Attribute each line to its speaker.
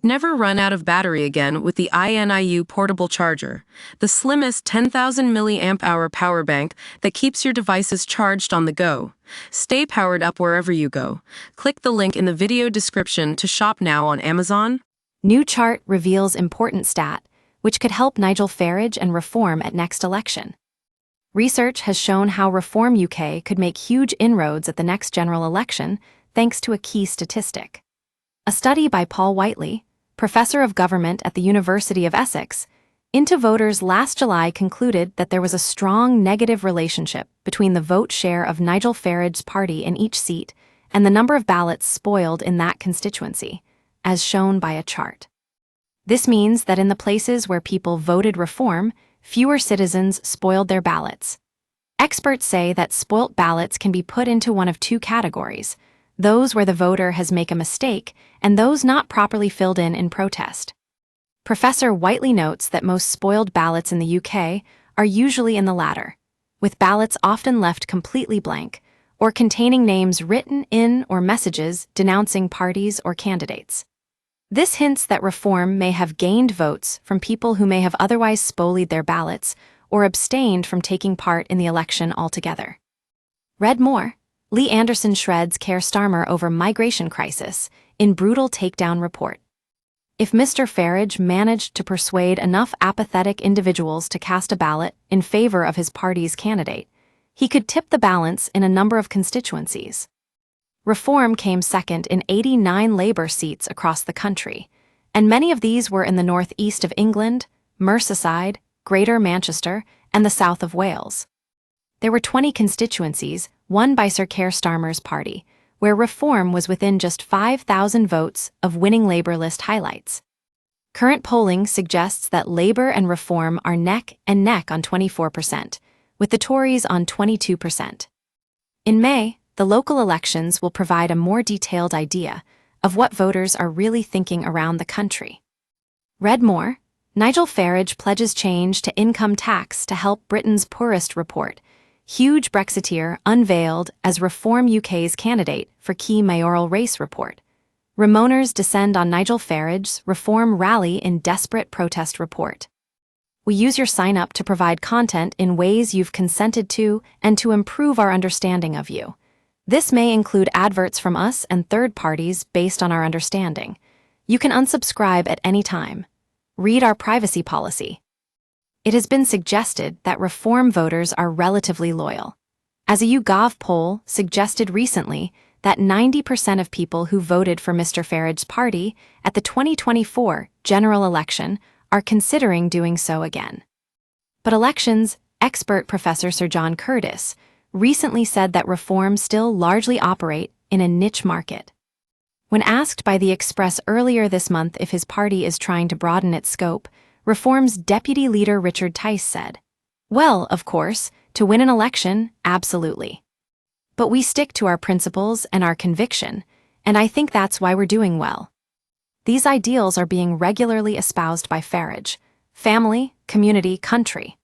Speaker 1: Never run out of battery again with the INIU portable charger, the slimmest 10,000 milliamp hour power bank that keeps your devices charged on the go. Stay powered up wherever you go. Click the link in the video description to shop now on Amazon.
Speaker 2: New chart reveals important stat, which could help Nigel Farage and Reform at next election. Research has shown how Reform UK could make huge inroads at the next general election thanks to a key statistic. A study by Paul Whiteley, Professor of Government at the University of Essex, into voters last July concluded that there was a strong negative relationship between the vote share of Nigel Farage's party in each seat and the number of ballots spoiled in that constituency, as shown by a chart. This means that in the places where people voted Reform, fewer citizens spoiled their ballots. Experts say that spoilt ballots can be put into one of two categories: those where the voter has made a mistake and those not properly filled in protest. Professor Whiteley notes that most spoiled ballots in the UK are usually in the latter, with ballots often left completely blank or containing names written in or messages denouncing parties or candidates. This hints that Reform may have gained votes from people who may have otherwise spolied their ballots or abstained from taking part in the election altogether. Read more. Lee Anderson shreds Keir Starmer over migration crisis in brutal takedown report. If Mr. Farage managed to persuade enough apathetic individuals to cast a ballot in favor of his party's candidate, he could tip the balance in a number of constituencies. Reform came second in 89 Labour seats across the country, and many of these were in the northeast of England, Merseyside, Greater Manchester, and the south of Wales. There were 20 constituencies won by Sir Keir Starmer's party, where Reform was within just 5,000 votes of winning Labour list highlights. Current polling suggests that Labour and Reform are neck and neck on 24%, with the Tories on 22%. In May, the local elections will provide a more detailed idea of what voters are really thinking around the country. Read more. Nigel Farage pledges change to income tax to help Britain's poorest report. Huge Brexiteer unveiled as Reform UK's candidate for key mayoral race report. Remoaners descend on Nigel Farage's Reform rally in desperate protest report. We use your sign-up to provide content in ways you've consented to and to improve our understanding of you. This may include adverts from us and third parties based on our understanding. You can unsubscribe at any time. Read our privacy policy. It has been suggested that Reform voters are relatively loyal, as a YouGov poll suggested recently that 90% of people who voted for Mr. Farage's party at the 2024 general election are considering doing so again. But elections expert Professor Sir John Curtis recently said that Reform still largely operate in a niche market. When asked by The Express earlier this month if his party is trying to broaden its scope, Reform's deputy leader Richard Tice said, "Well, of course, to win an election, absolutely. But we stick to our principles and our conviction, and I think that's why we're doing well." These ideals are being regularly espoused by Farage: family, community, country.